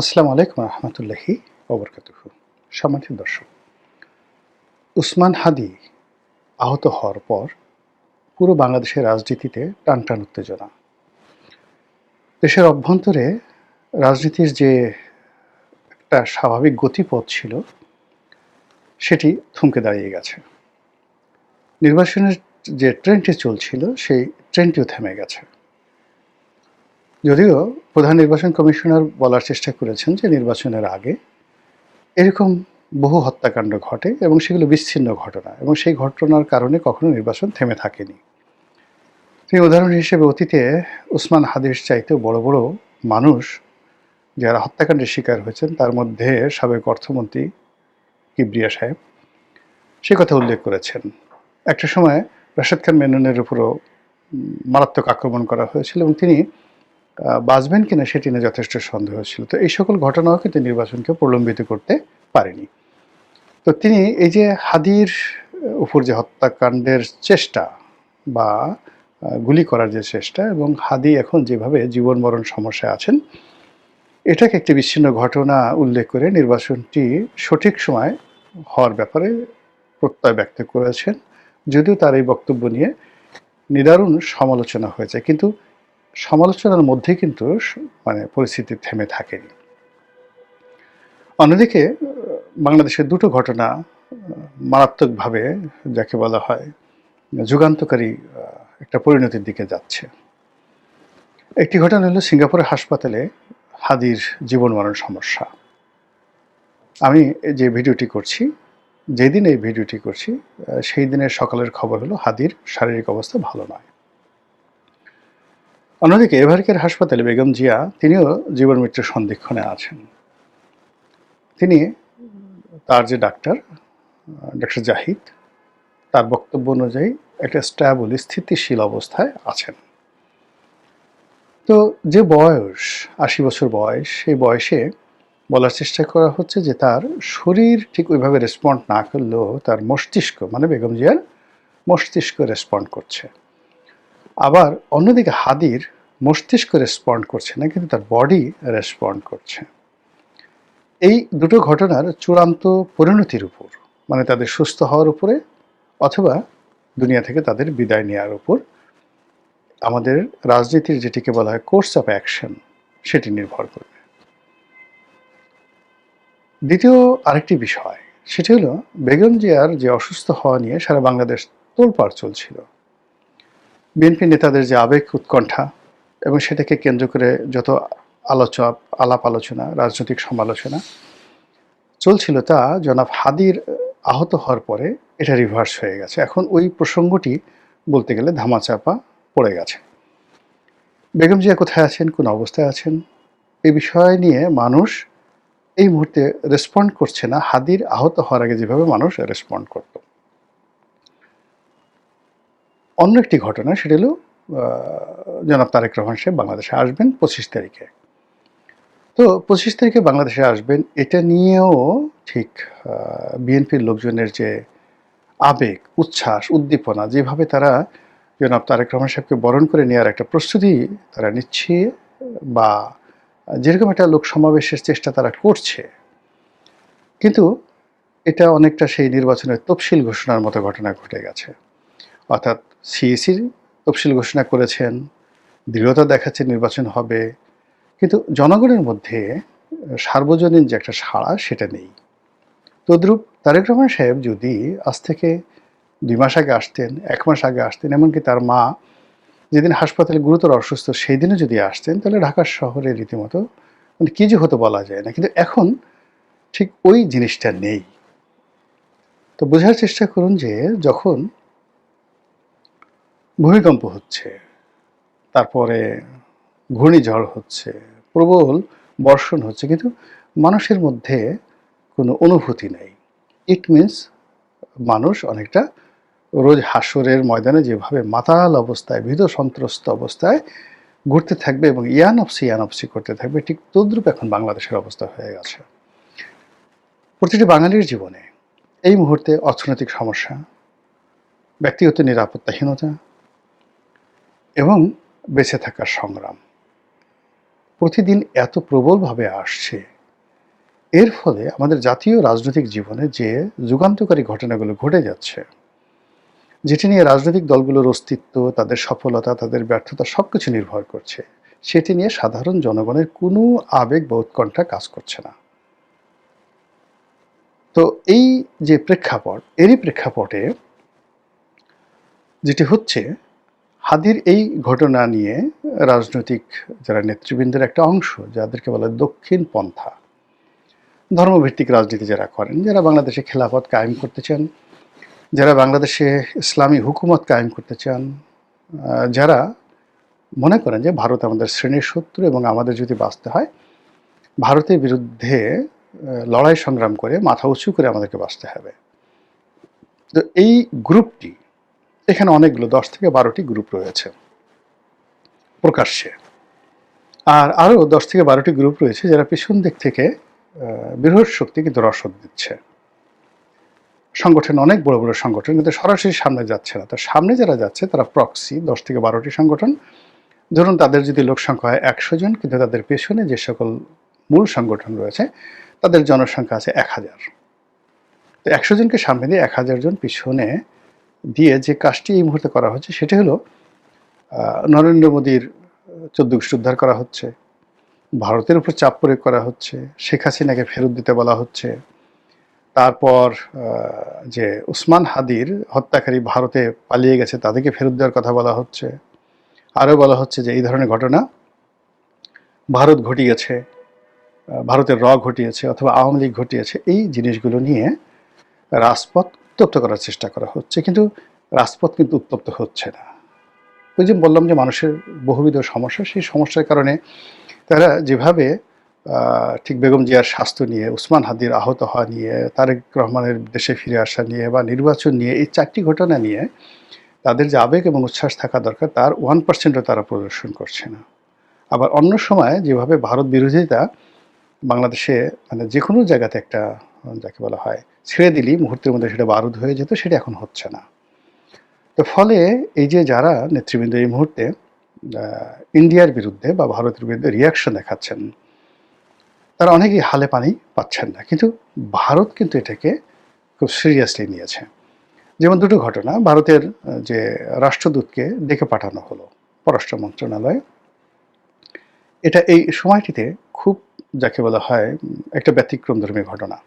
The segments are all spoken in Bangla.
আসসালামু আলাইকুম রহমতুল্লাহি ওবরকাতুহু। সম্মানিত দর্শক, উসমান হাদি আহত হওয়ার পর পুরো বাংলাদেশের রাজনীতিতে টানটান উত্তেজনা। দেশের অভ্যন্তরে রাজনীতির যে একটা স্বাভাবিক গতিপথ ছিল সেটি থমকে দাঁড়িয়ে গেছে। নির্বাচনের যে ট্রেনটি চলছিল সেই ট্রেনটিও থেমে গেছে। যদিও প্রধান নির্বাচন কমিশনার বলার চেষ্টা করেছেন যে নির্বাচনের আগে এরকম বহু হত্যাকাণ্ড ঘটে এবং সেগুলো বিচ্ছিন্ন ঘটনা এবং সেই ঘটনার কারণে কখনো নির্বাচন থেমে থাকেনি। সেই উদাহরণ হিসেবে অতীতে উসমান হাদির চাইতেও বড় বড় মানুষ যারা হত্যাকাণ্ডের শিকার হয়েছেন তার মধ্যে সাবেক অর্থমন্ত্রী কিবরিয়া সাহেব সে কথা উল্লেখ করেছেন। একটা সময় রাশেদ খান মেননের উপরও মারাত্মক আক্রমণ করা হয়েছিল এবং তিনি বাঁচবেন কিনা সেটি নিয়ে যথেষ্ট সন্দেহ ছিল। তো এই সকল ঘটনাও কিন্তু নির্বাচনকে প্রলম্বিত করতে পারেনি। তো তিনি এই যে হাদির উপর যে হত্যাকাণ্ডের চেষ্টা বা গুলি করার যে চেষ্টা এবং হাদি এখন যেভাবে জীবন মরণ সমস্যায় আছেন এটাকে একটি বিচ্ছিন্ন ঘটনা উল্লেখ করে নির্বাচনটি সঠিক সময় হওয়ার ব্যাপারে প্রত্যয় ব্যক্ত করেছেন। যদিও তার এই বক্তব্য নিয়ে নিদারুণ সমালোচনা হয়েছে, কিন্তু সমালোচনার মধ্যে কিন্তু পরিস্থিতি থেমে থাকেনি। অন্যদিকে বাংলাদেশের দুটো ঘটনা মারাত্মকভাবে যাকে বলা হয় যুগান্তকারী একটা পরিণতির দিকে যাচ্ছে। একটি ঘটনা হলো সিঙ্গাপুরের হাসপাতালে হাদির জীবন মরণ সমস্যা। আমি যে ভিডিওটি করছি, যেদিন এই ভিডিওটি করছি সেই দিনের সকালের খবর হলো হাদির শারীরিক অবস্থা ভালো নয়। অন্যদিকে এভারকের হাসপাতালে বেগম জিয়া তিনিও জীবন মৃত্যুর সন্ধিক্ষণে আছেন। তিনি তার যে ডাক্তার জাহিদ তার বক্তব্য অনুযায়ী একটা স্ট্যাবল স্থিতিশীল অবস্থায় আছেন। তো যে বয়স ৮০ বছর বয়স, সেই বয়সে বলার চেষ্টা করা হচ্ছে যে তার শরীর ঠিক ওইভাবে রেসপন্ড না করলেও তার মস্তিষ্ক বেগম জিয়ার মস্তিষ্ক রেসপন্ড করছে। আবার অন্যদিকে হাদির মস্তিষ্ক রেসপন্ড করছে না, কিন্তু তার বডি রেসপন্ড করছে। এই দুটো ঘটনার চূড়ান্ত পরিণতির উপর তাদের সুস্থ হওয়ার উপরে অথবা দুনিয়া থেকে তাদের বিদায় নেওয়ার উপর আমাদের রাজনীতির যেটিকে বলা হয় কোর্স অফ অ্যাকশন সেটি নির্ভর করবে। দ্বিতীয় আরেকটি বিষয় সেটি হলো বেগম জিয়ার যে অসুস্থ হওয়া নিয়ে সারা বাংলাদেশ তোলপাড় চলছিল। বিএনপি নেতাদের যে আবেগ উৎকণ্ঠা এবং সেটাকে কেন্দ্র করে যত আলাপ আলোচনা রাজনৈতিক সমালোচনা চলছিল তা জনাব হাদির আহত হওয়ার পরে এটা রিভার্স হয়ে গেছে। এখন ওই প্রসঙ্গটি বলতে গেলে ধামাচাপা পড়ে গেছে। বেগম জিয়া কোথায় আছেন, কোন অবস্থায় আছেন, এই বিষয় নিয়ে মানুষ এই মুহূর্তে রেসপন্ড করছে না হাদির আহত হওয়ার আগে যেভাবে মানুষ রেসপন্ড করত। অন্য একটি ঘটনা সেটা হলো জনাব তারেক রহমান সাহেব বাংলাদেশে আসবেন ২৫ তারিখে। তো ২৫ তারিখে বাংলাদেশে আসবেন এটা নিয়েও ঠিক বিএনপির লোকজনের যে আবেগ, উচ্ছ্বাস, উদ্দীপনা, যেভাবে তারা জনাব তারেক রহমান সাহেবকে বরণ করে নেওয়ার একটা প্রস্তুতি তারা নিচ্ছে বা যেরকম একটা লোক সমাবেশের চেষ্টা তারা করছে, কিন্তু এটা অনেকটা সেই নির্বাচনের তফসিল ঘোষণার মতো ঘটনা ঘটে গেছে। অর্থাৎ সিইসির তফসিল ঘোষণা করেছেন, দৃঢ়তা দেখাচ্ছে নির্বাচন হবে, কিন্তু জনগণের মধ্যে সার্বজনীন যে একটা সাড়া সেটা নেই। তদ্রূপ তারেক রহমান সাহেব যদি আজ থেকে ২ মাস আগে আসতেন, ১ মাস আগে আসতেন, এমনকি তার মা যেদিন হাসপাতালে গুরুতর অসুস্থ সেই দিনে যদি আসতেন, তাহলে ঢাকা শহরে রীতিমতো কি যে হতো বলা যায় না। কিন্তু এখন ঠিক ওই জিনিসটা নেই। তো বোঝার চেষ্টা করুন যে যখন ভূমিকম্প হচ্ছে, তারপরে ঘূর্ণিঝড় হচ্ছে, প্রবল বর্ষণ হচ্ছে, কিন্তু মানুষের মধ্যে কোনো অনুভূতি নেই। ইট মিনস মানুষ অনেকটা রোজ হাসরের ময়দানে যেভাবে মাতাল অবস্থায় ভীত সন্ত্রস্ত অবস্থায় ঘুরতে থাকবে এবং ইয়ানফসি করতে থাকবে, ঠিক তদ্রূপ এখন বাংলাদেশের অবস্থা হয়ে গেছে। প্রতিটি বাঙালির জীবনে এই মুহূর্তে অর্থনৈতিক সমস্যা, ব্যক্তিগত নিরাপত্তাহীনতা এবং বেঁচে থাকার সংগ্রাম। প্রতিদিন এত প্রবলভাবে আসছে, এর ফলে আমাদের জাতীয় রাজনৈতিক জীবনে যে যুগান্তকারী ঘটনাগুলো ঘটে যাচ্ছে, যেটি নিয়ে রাজনৈতিক দলগুলোর অস্তিত্ব, তাদের সফলতা, তাদের ব্যর্থতা সবকিছু নির্ভর করছে, সেটি নিয়ে সাধারণ জনগণের কোনো আবেগ বা উৎকণ্ঠা কাজ করছে না। তো এই যে প্রেক্ষাপট, এরই প্রেক্ষাপটে যেটি হচ্ছে, হাদির এই ঘটনা নিয়ে রাজনৈতিক যারা নেতৃবৃন্দের একটা অংশ, যাদেরকে বলে দক্ষিণ পন্থা, ধর্মভিত্তিক রাজনীতি যারা করেন, যারা বাংলাদেশে খেলাফত কায়েম করতে চান, যারা বাংলাদেশে ইসলামী হুকুমত কায়েম করতে চান, যারা মনে করেন যে ভারত আমাদের শ্রেণীর শত্রু এবং আমাদের যদি বাঁচতে হয় ভারতের বিরুদ্ধে লড়াই সংগ্রাম করে মাথা উঁচু করে আমাদেরকে বাঁচতে হবে। তো এই গ্রুপটি, এখানে অনেকগুলো 10 থেকে 12টি গ্রুপ রয়েছে প্রকাশ্যে, আর আরও 10 থেকে 12টি গ্রুপ রয়েছে যারা পিছন দিক থেকে বৃহৎ শক্তি কিন্তু রসদ দিচ্ছে। সংগঠন অনেক বড় বড় সংগঠন, কিন্তু সরাসরি সামনে যাচ্ছে না। তো সামনে যারা যাচ্ছে তারা প্রক্সি, 10 থেকে 12টি সংগঠন। ধরুন তাদের যদি লোক সংখ্যা হয় 100 জন, কিন্তু তাদের পেছনে যে সকল মূল সংগঠন রয়েছে তাদের জনসংখ্যা আছে 1000। তো 100 জনকে সামনে দিয়ে 1000 জন পিছনে দিয়ে যে কাজটি এই মুহূর্তে করা হচ্ছে সেটি হলো নরেন্দ্র মোদীর 14 গোষ্ঠী উদ্ধার করা হচ্ছে, ভারতের উপর চাপ প্রয়োগ করা হচ্ছে, শেখ হাসিনাকে ফেরত দিতে বলা হচ্ছে, তারপর যে উসমান হাদির হত্যাকারী ভারতে পালিয়ে গেছে তাদেরকে ফেরত দেওয়ার কথা বলা হচ্ছে। আরও বলা হচ্ছে যে এই ধরনের ঘটনা ভারত ঘটিয়েছে, ভারতের ঘটিয়েছে অথবা আওয়ামী লীগ ঘটিয়েছে। এই জিনিসগুলো নিয়ে রাজপথ উত্তপ্ত করার চেষ্টা করা হচ্ছে, কিন্তু রাজপথ কিন্তু উত্তপ্ত হচ্ছে না। ওই যে বললাম যে মানুষের বহুবিধ সমস্যা, সেই সমস্যার কারণে তারা যেভাবে ঠিক বেগম জিয়ার স্বাস্থ্য নিয়ে, উসমান হাদির আহত হওয়া নিয়ে, তারেক রহমানের দেশে ফিরে আসা নিয়ে বা নির্বাচন নিয়ে, এই 4টি ঘটনা নিয়ে তাদের যে আবেগ এবং উচ্ছ্বাস থাকা দরকার তার 1%ও তারা প্রদর্শন করছে না। আবার অন্য সময় যেভাবে ভারত বিরোধিতা বাংলাদেশে মানে যে কোনো জায়গাতে একটা যাকে বলা হয় ছেড়ে দিলেই মুহূর্তের মধ্যে সেটা বারুদ হয়ে যেত, সেটা এখন হচ্ছে না। তো ফলে এই যে যারা নেতৃবৃন্দ এই মুহূর্তে ইন্ডিয়ার বিরুদ্ধে বা ভারতের বিরুদ্ধে রিয়াকশন দেখাচ্ছেন, তারা অনেকেই হালে পানি পাচ্ছেন না, কিন্তু ভারত কিন্তু এটাকে খুব সিরিয়াসলি নিয়েছে। যেমন দুটো ঘটনা, ভারতের যে রাষ্ট্রদূতকে ডেকে পাঠানো হলো পররাষ্ট্র মন্ত্রণালয়ে, এটা এই সময়টিতে খুব যাকে বলা হয় একটা ব্যতিক্রমধর্মী ঘটনা।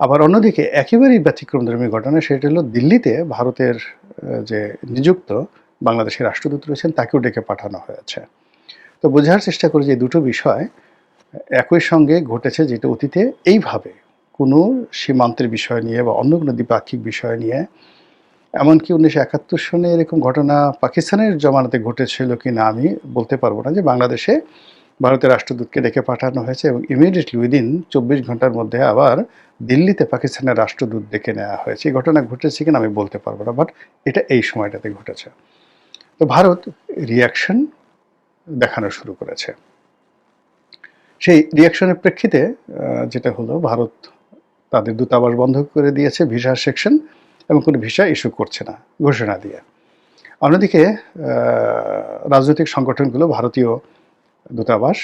আবার অন্যদিকে একেবারেই ব্যতিক্রমধর্মী ঘটনা, সেটা হলো দিল্লিতে ভারতের যে নিযুক্ত বাংলাদেশের রাষ্ট্রদূত রয়েছেন তাকেও ডেকে পাঠানো হয়েছে। তো বোঝার চেষ্টা করি যে দুটো বিষয় একই সঙ্গে ঘটেছে, যেটা অতীতে এইভাবে কোনো সীমান্তের বিষয় নিয়ে বা অন্য কোনো দ্বিপাক্ষিক বিষয় নিয়ে, এমনকি 1971 সনে এরকম ঘটনা পাকিস্তানের জমানাতে ঘটেছিল কি না আমি বলতে পারবো না, যে বাংলাদেশে ভারতের রাষ্ট্রদূতকে ডেকে পাঠানো হয়েছে এবং ইমিডিয়েটলি উইদিন 24 ঘন্টার মধ্যে আবার দিল্লিতে পাকিস্তানের রাষ্ট্রদূত ডেকে নেওয়া হয়েছে। এই ঘটনা ঘটেছে কিনা আমি বলতে পারবো না, বাট এটা এই সময়টাতে ঘটেছে। তো ভারত রিয়াকশন দেখানো শুরু করেছে। সেই রিয়াকশনের প্রেক্ষিতে যেটা হলো, ভারত তাদের দূতাবাস বন্ধ করে দিয়েছে, ভিসা সেকশন, এবং কোনো ভিসা ইস্যু করছে না ঘোষণা দিয়ে। অন্যদিকে রাজনৈতিক সংগঠনগুলো ভারতীয় দূতাবাস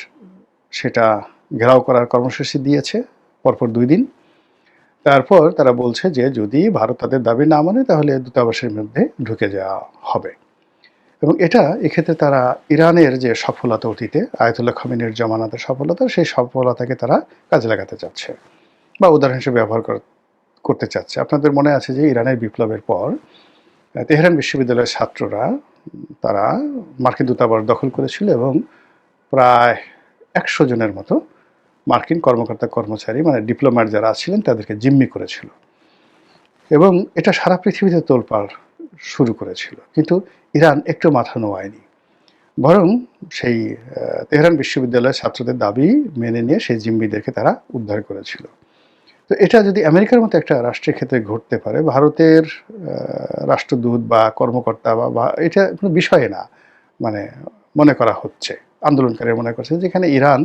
সেটা ঘেরাও করার কর্মসূচি দিয়েছে পরপর 2 দিন। তারপর তারা বলছে যে যদি ভারত তাদের দাবি না মানে তাহলে দূতাবাসের মধ্যে ঢুকে যাওয়া হবে। এবং এটা এক্ষেত্রে তারা ইরানের যে সফলতা অতীতে আয়াতুল্লাহ খামেনির জমানাতে সফলতা, সেই সফলতাকে তারা কাজে লাগাতে চাচ্ছে বা উদাহরণ হিসেবে ব্যবহার করতে চাচ্ছে। আপনাদের মনে আছে যে ইরানের বিপ্লবের পর তেহরান বিশ্ববিদ্যালয়ের ছাত্ররা তারা মার্কিন দূতাবাস দখল করেছিল এবং প্রায় 100 জনের মতো মার্কিন কর্মকর্তা কর্মচারী মানে ডিপ্লোম্যাট যারা ছিলেন তাদেরকে জিম্মি করেছিল, এবং এটা সারা পৃথিবীতে তোলপাড় শুরু করেছিল। কিন্তু ইরান একটু মাথা নোয়ায়নি, বরং সেই তেহরান বিশ্ববিদ্যালয়ের ছাত্রদের দাবি মেনে নিয়ে সেই জিম্মিদেরকে তারা উদ্ধার করেছিল। তো এটা যদি আমেরিকার মতো একটা রাষ্ট্রের ক্ষেত্রে ঘটতে পারে, ভারতের রাষ্ট্রদূত বা কর্মকর্তা বা এটা কোনো বিষয় না মানে মনে করা হচ্ছে, আন্দোলনকারী মনে করছে যেখানে ইরান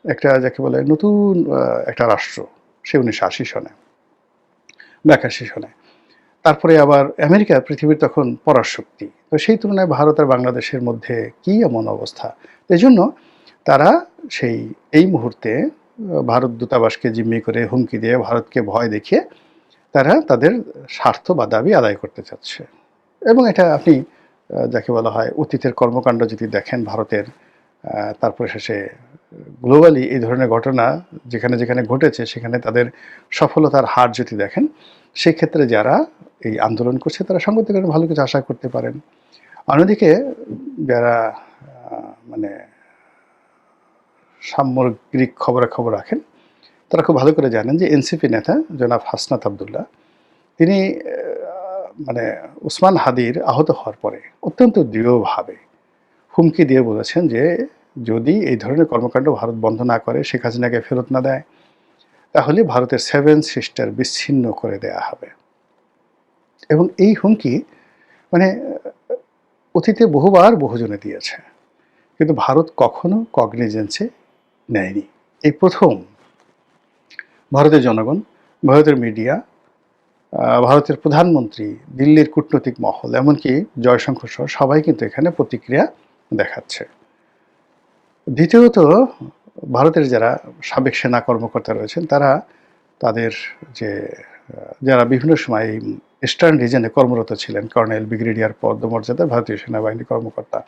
একটা যাকে বলে নতুন একটা রাষ্ট্র, সে 1980 সনে বা 81 সনে। তারপরে আবার আমেরিকা পৃথিবীর তখন পরাশক্তি। তো সেই তুলনায় ভারত আর বাংলাদেশের মধ্যে কী এমন অবস্থা? এই জন্য তারা এই মুহূর্তে ভারত দূতাবাসকে জিম্মি করে হুমকি দিয়ে ভারতকে ভয় দেখিয়ে তারা তাদের স্বার্থ বা দাবি আদায় করতে চাচ্ছে। এবং এটা আপনি যাকে বলা হয় অতীতের কর্মকাণ্ড যদি দেখেন ভারতের, তারপরে শেষে গ্লোবালি এই ধরনের ঘটনা যেখানে যেখানে ঘটেছে সেখানে তাদের সফলতার হার যদি দেখেন, সেক্ষেত্রে যারা এই আন্দোলন করছে তারা সঙ্গত করে ভালো কিছু আশা করতে পারেন। অন্যদিকে যারা মানে সামগ্রিক খবরাখবর রাখেন তারা খুব ভালো করে জানেন যে এনসিপি নেতা জনাব হাসনাত আবদুল্লাহ তিনি মানে উসমান হাদির আহত হওয়ার পরে অত্যন্ত দৃঢ়ভাবে হুমকি দিয়ে বলেছেন যে যদি এই ধরনের কর্মকাণ্ড ভারত বন্ধ না করে, শেখ হাসিনাকে ফেরত না দেয়, তাহলে ভারতের 7 সিস্টার বিচ্ছিন্ন করে দেয়া হবে। এবং এই হুমকি মানে অতীতে বহুবার বহুজনে দিয়েছে, কিন্তু ভারত কখনো কগনিজেন্সে নেয়নি। এই প্রথম ভারতের জনগণ, ভারতের মিডিয়া, ভারতের প্রধানমন্ত্রী, দিল্লির কূটনৈতিক মহল, এমনকি জয়শঙ্কর সহ সবাই কিন্তু এখানে প্রতিক্রিয়া দেখাচ্ছে। দ্বিতীয়ত, ভারতের যারা সাবেক সেনা কর্মকর্তা রয়েছেন তারা তাদের যারা বিভিন্ন সময় ইস্টার্ন রিজনে কর্মরত ছিলেন, কর্নেল, ব্রিগেডিয়ার পদমর্যাদা ভারতীয় সেনাবাহিনী কর্মকর্তা,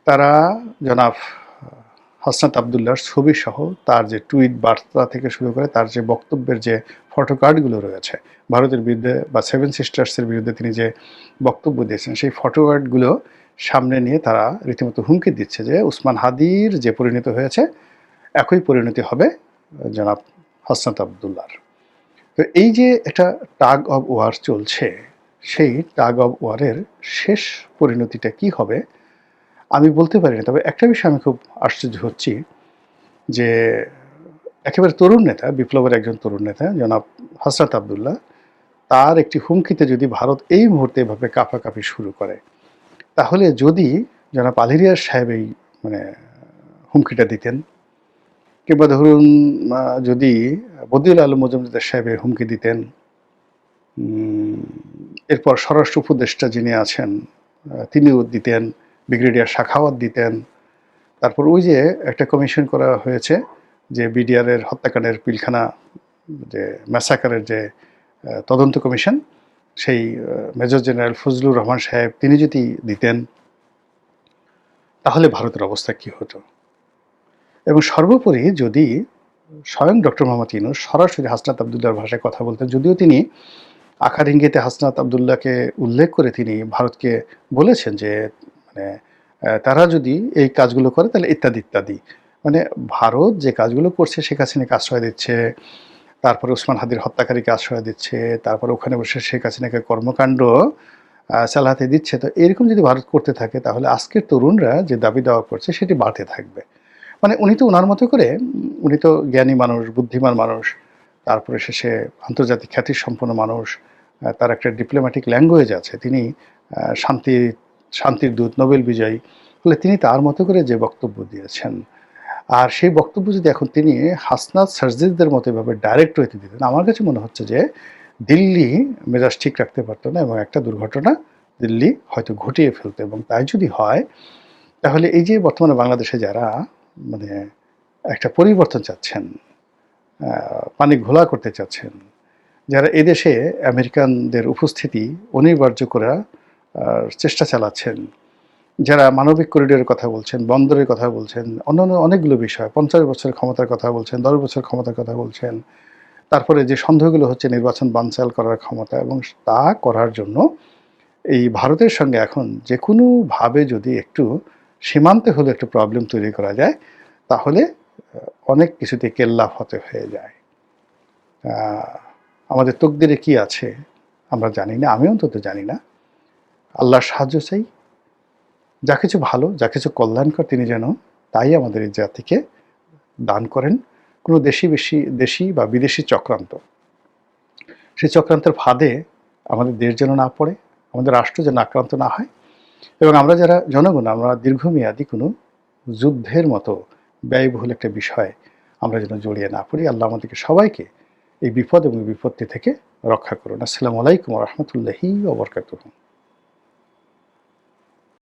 তারা জনাব হাসনাত আবদুল্লাহর ছবি সহ তার যে টুইট বার্তা থেকে শুরু করে তার যে বক্তব্যের যে ফটোকার্ডগুলো রয়েছে ভারতের বিরুদ্ধে বা 7 সিস্টার্সের বিরুদ্ধে তিনি যে বক্তব্য দিয়েছেন, সেই ফটোকার্ডগুলো সামনে নিয়ে তারা রীতিমতো হুমকি দিচ্ছে যে উসমান হাদির যে পরিণতি হয়েছে একই পরিণতি হবে জনাব হাসনাত আবদুল্লাহর। তো এই যে একটা টাগ অব ওয়ার চলছে, সেই টাগ অব ওয়ারের শেষ পরিণতিটা কি হবে আমি বলতে পারি না। তবে একটা বিষয় আমি খুব আশ্চর্য হচ্ছি যে একেবারে তরুণ নেতা, বিপ্লবের একজন তরুণ নেতা জনাব হাসনাত আবদুল্লাহ, তার একটি হুমকিতে যদি ভারত এই মুহূর্তে এভাবে কাঁপাকাঁপি শুরু করে, তাহলে যদি জনাব আলিরিয়ার সাহেব এই হুমকিটা দিতেন, কিংবা ধরুন যদি বদিউল আলম মজুমদার সাহেবের হুমকি দিতেন, এরপর স্বরাষ্ট্র উপদেষ্টা যিনি আছেন তিনিও দিতেন, ব্রিগেডিয়ার শাখাওয়াত দিতেন, তারপর ওই যে একটা কমিশন করা হয়েছে যে বিডিআরের হত্যাকাণ্ডের পিলখানা যে ম্যাসাকারের যে তদন্ত কমিশন, সেই মেজর জেনারেল ফজলুর রহমান সাহেব তিনি যদি দিতেন, তাহলে ভারতের অবস্থা কী হতো। এবং সর্বোপরি যদি স্বয়ং ডক্টর মোহাম্মদ ইউনূস সরাসরি হাসনাত আবদুল্লাহর ভাষায় কথা বলতেন, যদিও তিনি আকার ইঙ্গিতে হাসনাত আবদুল্লাহকে উল্লেখ করে তিনি ভারতকে বলেছেন যে মানে তারা যদি এই কাজগুলো করে তাহলে ইত্যাদি ইত্যাদি, মানে ভারত যে কাজগুলো করছে শেখ হাসিনাকে আশ্রয় দিচ্ছে, তারপরে উসমান হাদির হত্যাকারীকে আশ্রয় দিচ্ছে, তারপরে ওখানে বসে শেখ হাসিনাকে কর্মকাণ্ড চালাতে দিচ্ছে, তো এরকম যদি ভারত করতে থাকে তাহলে আজকের তরুণরা যে দাবি দাওয়া করছে সেটি বাড়তে থাকবে। মানে উনি তো ওনার মতো করে, উনি তো জ্ঞানী মানুষ, বুদ্ধিমান মানুষ, তারপরে শেষে আন্তর্জাতিক খ্যাতিসম্পন্ন মানুষ, তার একটা ডিপ্লোম্যাটিক ল্যাঙ্গুয়েজ আছে, তিনি শান্তির দূত, নোবেল বিজয়ী, ফলে তিনি তার মতো করে যে বক্তব্য দিয়েছেন, আর সেই বক্তব্য যদি এখন তিনি হাসনাত সার্জিদের মতো এভাবে ডাইরেক্ট হইতে দিতেন, আমার কাছে মনে হচ্ছে যে দিল্লি মেজাজ ঠিক রাখতে পারতো না এবং একটা দুর্ঘটনা দিল্লি হয়তো ঘটিয়ে ফেলতো। এবং তাই যদি হয় তাহলে এই যে বর্তমানে বাংলাদেশে যারা মানে একটা পরিবর্তন চাচ্ছেন, পানি ঘোলা করতে চাচ্ছেন, যারা এদেশে আমেরিকানদের উপস্থিতি অনিবার্য করার চেষ্টা চালাচ্ছেন, যারা মানবিক করিডোরের কথা বলছেন, বন্দরের কথা বলছেন, অন্যান্য অনেকগুলো বিষয়, 50 বছরের ক্ষমতার কথা বলছেন, 10 বছর ক্ষমতার কথা বলছেন, তারপরে যে সন্দেহগুলো হচ্ছে নির্বাচন বানচাল করার ক্ষমতা, এবং তা করার জন্য এই ভারতের সঙ্গে এখন যে কোনোভাবে যদি একটু সীমান্তে হলে একটু প্রবলেম তৈরি করা যায়, তাহলে অনেক কিছুতে কেল্লা ফতে হয়ে যায়। আমাদের তকদিরে কি আছে আমরা জানি না, আমি অন্তত জানি না। আল্লাহর সাহায্য চাই, যা কিছু ভালো, যা কিছু কল্যাণকর তিনি যেন তাই আমাদের এই জাতিকে দান করেন। কোনো দেশি বা বিদেশি চক্রান্ত, সেই চক্রান্তের ফাঁদে আমাদের দেশ যেন না পড়ে, আমাদের রাষ্ট্র যেন আক্রান্ত না হয়, এবং আমরা যারা জনগণ আমরা দীর্ঘমেয়াদী কোনো যুদ্ধের মতো ব্যয়বহুল একটা বিষয় আমরা যেন জড়িয়ে না পড়ি। আল্লাহ আমাদেরকে সবাইকে এই বিপদ এবং বিপত্তি থেকে রক্ষা করুন। আসসালামু আলাইকুম ওয়া রাহমাতুল্লাহি ওয়া বারাকাতুহু।